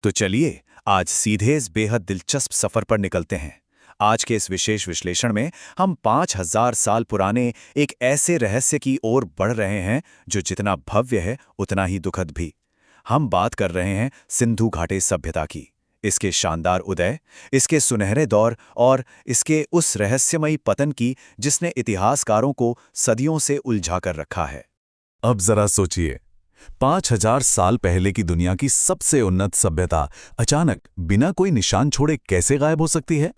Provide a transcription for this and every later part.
तो चलिए आज सीधे इस बेहद दिलचस्प सफर पर निकलते हैं। आज के इस विशेष विश्लेषण में हम 5000 साल पुराने एक ऐसे रहस्य की ओर बढ़ रहे हैं जो जितना भव्य है उतना ही दुखद भी। हम बात कर रहे हैं सिंधु घाटी सभ्यता की, इसके शानदार उदय, इसके सुनहरे दौर और इसके उस रहस्यमयी पतन की जिसने इतिहासकारों को सदियों से उलझा कर रखा है। अब जरा सोचिए, 5000 साल पहले की दुनिया की सबसे उन्नत सभ्यता अचानक बिना कोई निशान छोड़े कैसे गायब हो सकती है?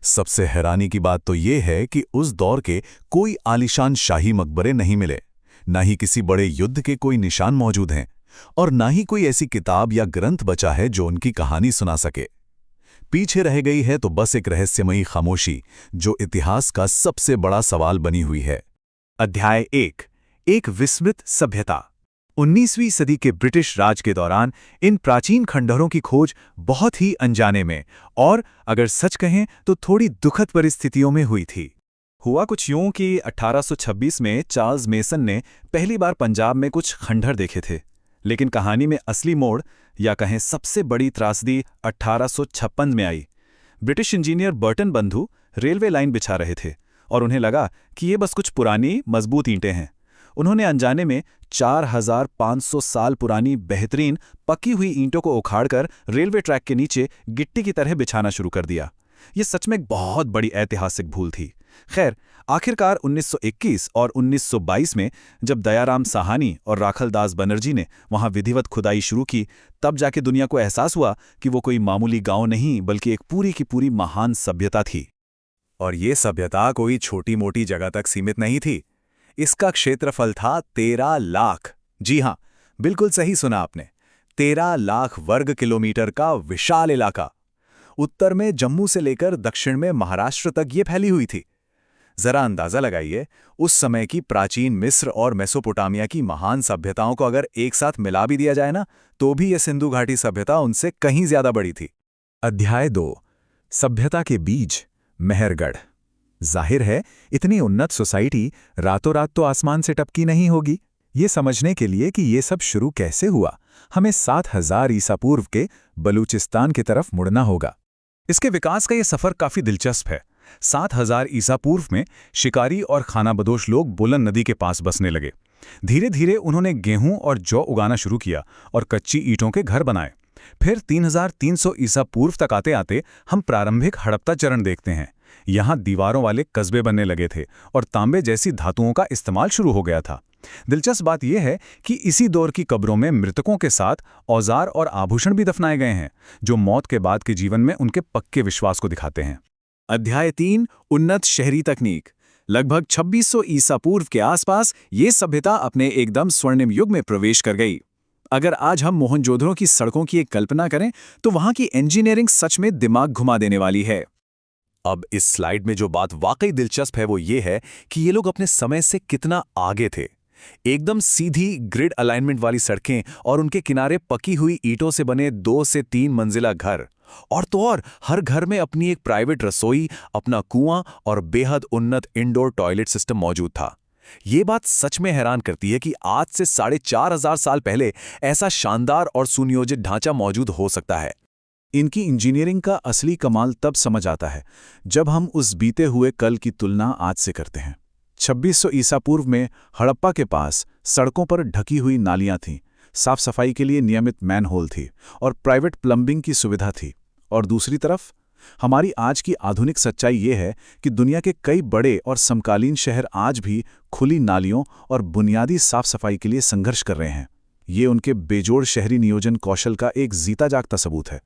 सबसे हैरानी की बात तो यह है कि उस दौर के कोई आलीशान शाही मकबरे नहीं मिले, ना ही किसी बड़े युद्ध के कोई निशान मौजूद हैं, और ना ही कोई ऐसी किताब या ग्रंथ बचा है जो उनकी कहानी सुना सके। पीछे रह गई है तो बस एक रहस्यमयी खामोशी, जो इतिहास का सबसे बड़ा सवाल बनी हुई है। अध्याय 1, एक विस्मृत सभ्यता। 19वीं सदी के ब्रिटिश राज के दौरान इन प्राचीन खंडहरों की खोज बहुत ही अनजाने में और अगर सच कहें तो थोड़ी दुखद परिस्थितियों में हुई थी। हुआ कुछ यूं कि 1826 में चार्ल्स मेसन ने पहली बार पंजाब में कुछ खंडहर देखे थे, लेकिन कहानी में असली मोड़ या कहें सबसे बड़ी त्रासदी 1856 में आई। ब्रिटिश इंजीनियर बर्टन बंधु रेलवे लाइन बिछा रहे थे और उन्हें लगा कि ये बस कुछ पुरानी मजबूत ईंटें हैं। उन्होंने अनजाने में 4500 साल पुरानी बेहतरीन पकी हुई ईंटों को उखाड़कर रेलवे ट्रैक के नीचे गिट्टी की तरह बिछाना शुरू कर दिया। ये सच में एक बहुत बड़ी ऐतिहासिक भूल थी। खैर, आखिरकार 1921 और 1922 में जब दयाराम साहनी और राखलदास बनर्जी ने वहां विधिवत खुदाई शुरू की, तब जाके दुनिया को एहसास हुआ कि वो कोई मामूली गांव नहीं बल्कि एक पूरी की पूरी महान सभ्यता थी। और ये सभ्यता कोई छोटी मोटी जगह तक सीमित नहीं थी। इसका क्षेत्रफल था 13 लाख। जी हां, बिल्कुल सही सुना आपने। 13 लाख वर्ग किलोमीटर का विशाल इलाका। उत्तर में जम्मू से लेकर दक्षिण में महाराष्ट्र तक ये फैली हुई थी। जरा अंदाजा लगाइए, उस समय की प्राचीन मिस्र और मेसोपोटामिया की महान सभ्यताओं को अगर एक साथ मिला भी दिया जाए ना, तो भी यह सिंधु घाटी सभ्यता उनसे कहीं ज्यादा बड़ी थी। अध्याय 2, सभ्यता के बीज, मेहरगढ़। जाहिर है, इतनी उन्नत सोसाइटी रातों रात तो आसमान से टपकी नहीं होगी। ये समझने के लिए कि ये सब शुरू कैसे हुआ, हमें 7000 ईसा पूर्व के बलूचिस्तान की तरफ मुड़ना होगा। इसके विकास का ये सफर काफी दिलचस्प है। 7000 ईसा पूर्व में शिकारी और खानाबदोश लोग बोलन नदी के पास बसने लगे। धीरे धीरे उन्होंने गेहूं और जौ उगाना शुरू किया और कच्ची ईंटों के घर बनाए। फिर 3300 ईसा पूर्व तक आते आते हम प्रारंभिक हड़प्पा चरण देखते हैं। यहाँ दीवारों वाले कस्बे बनने लगे थे और तांबे जैसी धातुओं का इस्तेमाल शुरू हो गया था। दिलचस्प बात यह है कि इसी दौर की कब्रों में मृतकों के साथ औजार और आभूषण भी दफनाए गए हैं, जो मौत के बाद के जीवन में उनके पक्के विश्वास को दिखाते हैं। अध्याय 3, उन्नत शहरी तकनीक। लगभग 2600 ईसा पूर्व के आसपास ये सभ्यता अपने एकदम स्वर्णिम युग में प्रवेश कर गई। अगर आज हम मोहनजोदड़ो की सड़कों की एक कल्पना करें तो वहां की इंजीनियरिंग सच में दिमाग घुमा देने वाली है। अब इस स्लाइड में जो बात वाकई दिलचस्प है वो ये है कि ये लोग अपने समय से कितना आगे थे। एकदम सीधी ग्रिड अलाइनमेंट वाली सड़कें और उनके किनारे पकी हुई ईंटों से बने 2 से 3 मंजिला घर, और तो और हर घर में अपनी एक प्राइवेट रसोई, अपना कुआं और बेहद उन्नत इंडोर टॉयलेट सिस्टम मौजूद था। ये बात सच में हैरान करती है कि आज से 4500 साल पहले ऐसा शानदार और सुनियोजित ढांचा मौजूद हो सकता है। इनकी इंजीनियरिंग का असली कमाल तब समझ आता है जब हम उस बीते हुए कल की तुलना आज से करते हैं। 2600 ईसा पूर्व में हड़प्पा के पास सड़कों पर ढकी हुई नालियां थीं, साफ सफाई के लिए नियमित मैनहोल थी और प्राइवेट प्लम्बिंग की सुविधा थी। और दूसरी तरफ हमारी आज की आधुनिक सच्चाई ये है कि दुनिया के कई बड़े और समकालीन शहर आज भी खुली नालियों और बुनियादी साफ सफाई के लिए संघर्ष कर रहे हैं। ये उनके बेजोड़ शहरी नियोजन कौशल का एक जीता जागता सबूत है।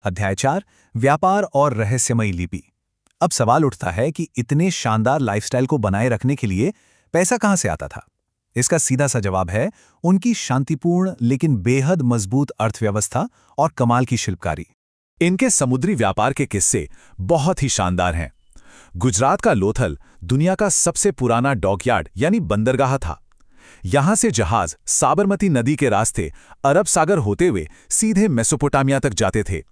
अध्याय 4, व्यापार और रहस्यमयी लिपि। अब सवाल उठता है कि इतने शानदार लाइफस्टाइल को बनाए रखने के लिए पैसा कहां से आता था? इसका सीधा सा जवाब है उनकी शांतिपूर्ण लेकिन बेहद मजबूत अर्थव्यवस्था और कमाल की शिल्पकारी। इनके समुद्री व्यापार के किस्से बहुत ही शानदार हैं। गुजरात का लोथल दुनिया का सबसे पुराना डॉकयार्ड यानी बंदरगाह था। यहां से जहाज साबरमती नदी के रास्ते अरब सागर होते हुए सीधे मेसोपोटामिया तक जाते थे।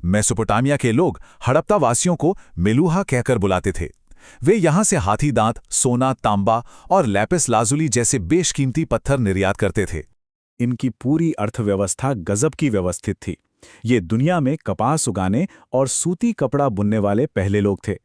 मेसोपोटामिया के लोग हड़प्पा वासियों को मेलुहा कहकर बुलाते थे। वे यहां से हाथी दांत, सोना, तांबा और लैपिस लाजुली जैसे बेशकीमती पत्थर निर्यात करते थे। इनकी पूरी अर्थव्यवस्था गजब की व्यवस्थित थी। ये दुनिया में कपास उगाने और सूती कपड़ा बुनने वाले पहले लोग थे।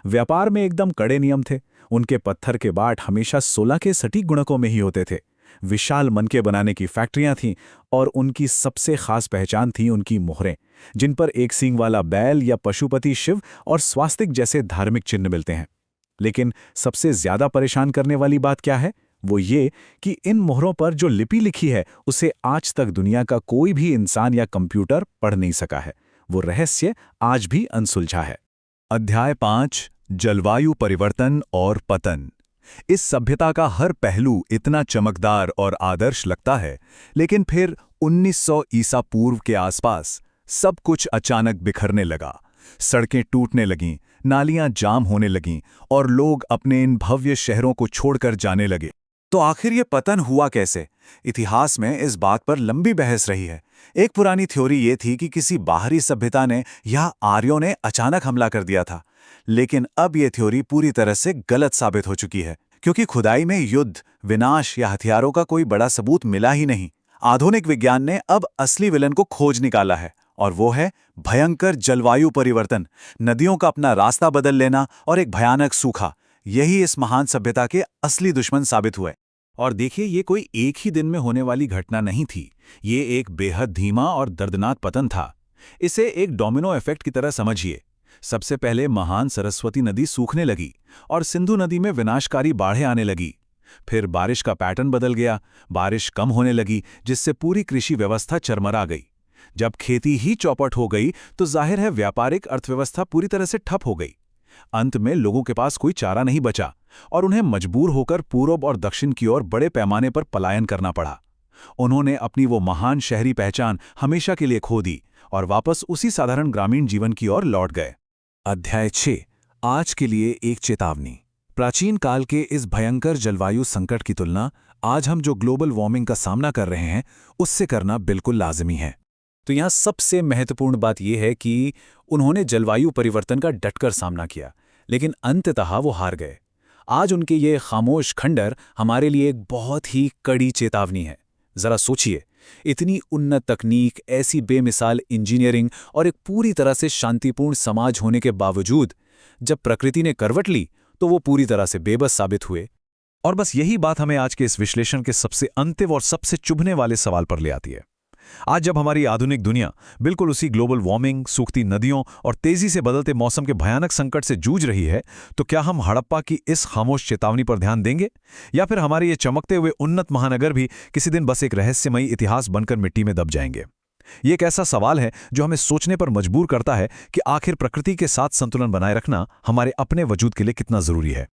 व्यापार में एकदम कड़े नियम थे। उनके पत्थर के बाट हमेशा 16 के सटीक गुणकों में ही होते थे। विशाल मनके बनाने की फैक्ट्रियां थीं और उनकी सबसे खास पहचान थी उनकी मोहरें, जिन पर एक सींग वाला बैल या पशुपति शिव और स्वास्तिक जैसे धार्मिक चिन्ह मिलते हैं। लेकिन सबसे ज्यादा परेशान करने वाली बात क्या है? वो ये कि इन मोहरों पर जो लिपि लिखी है उसे आज तक दुनिया का कोई भी इंसान या कंप्यूटर पढ़ नहीं सका है। वो रहस्य आज भी अनसुलझा है। अध्याय 5 जलवायु परिवर्तन और पतन। इस सभ्यता का हर पहलू इतना चमकदार और आदर्श लगता है, लेकिन फिर 1900 ईसा पूर्व के आसपास सब कुछ अचानक बिखरने लगा। सड़कें टूटने लगीं, नालियां जाम होने लगीं और लोग अपने इन भव्य शहरों को छोड़कर जाने लगे। तो आखिर ये पतन हुआ कैसे? इतिहास में इस बात पर लंबी बहस रही है। एक पुरानी थ्योरी ये थी कि किसी बाहरी सभ्यता ने या आर्यों ने अचानक हमला कर दिया था। लेकिन अब ये थ्योरी पूरी तरह से गलत साबित हो चुकी है, क्योंकि खुदाई में युद्ध, विनाश या हथियारों का कोई बड़ा सबूत मिला ही नहीं। आधुनिक विज्ञान ने अब असली विलन को खोज निकाला है, और वो है भयंकर जलवायु परिवर्तन, नदियों का अपना रास्ता बदल लेना और एक भयानक सूखा। यही इस महान सभ्यता के असली दुश्मन साबित हुए। और देखिए, ये कोई एक ही दिन में होने वाली घटना नहीं थी। ये एक बेहद धीमा और दर्दनाक पतन था। इसे एक डोमिनो इफेक्ट की तरह समझिए। सबसे पहले महान सरस्वती नदी सूखने लगी और सिंधु नदी में विनाशकारी बाढ़ें आने लगी। फिर बारिश का पैटर्न बदल गया, बारिश कम होने लगी, जिससे पूरी कृषि व्यवस्था चरमरा गई। जब खेती ही चौपट हो गई तो जाहिर है व्यापारिक अर्थव्यवस्था पूरी तरह से ठप हो गई। अंत में लोगों के पास कोई चारा नहीं बचा और उन्हें मजबूर होकर पूर्व और दक्षिण की ओर बड़े पैमाने पर पलायन करना पड़ा। उन्होंने अपनी वो महान शहरी पहचान हमेशा के लिए खो दी और वापस उसी साधारण ग्रामीण जीवन की ओर लौट गए। अध्याय 6 आज के लिए एक चेतावनी। प्राचीन काल के इस भयंकर जलवायु संकट की तुलना आज हम जो ग्लोबल वार्मिंग का सामना कर रहे हैं उससे करना बिल्कुल लाजमी है। तो यहाँ सबसे महत्वपूर्ण बात यह है कि उन्होंने जलवायु परिवर्तन का डटकर सामना किया, लेकिन अंततः वो हार गए। आज उनके ये खामोश खंडर हमारे लिए एक बहुत ही कड़ी चेतावनी है। जरा सोचिए, इतनी उन्नत तकनीक, ऐसी बेमिसाल इंजीनियरिंग और एक पूरी तरह से शांतिपूर्ण समाज होने के बावजूद जब प्रकृति ने करवट ली तो वो पूरी तरह से बेबस साबित हुए। और बस यही बात हमें आज के इस विश्लेषण के सबसे अंतिम और सबसे चुभने वाले सवाल पर ले आती है। आज जब हमारी आधुनिक दुनिया बिल्कुल उसी ग्लोबल वार्मिंग, सूखती नदियों और तेजी से बदलते मौसम के भयानक संकट से जूझ रही है, तो क्या हम हड़प्पा की इस खामोश चेतावनी पर ध्यान देंगे, या फिर हमारे ये चमकते हुए उन्नत महानगर भी किसी दिन बस एक रहस्यमयी इतिहास बनकर मिट्टी में दब जाएंगे? ये एक ऐसा सवाल है जो हमें सोचने पर मजबूर करता है कि आखिर प्रकृति के साथ संतुलन बनाए रखना हमारे अपने वजूद के लिए कितना जरूरी है।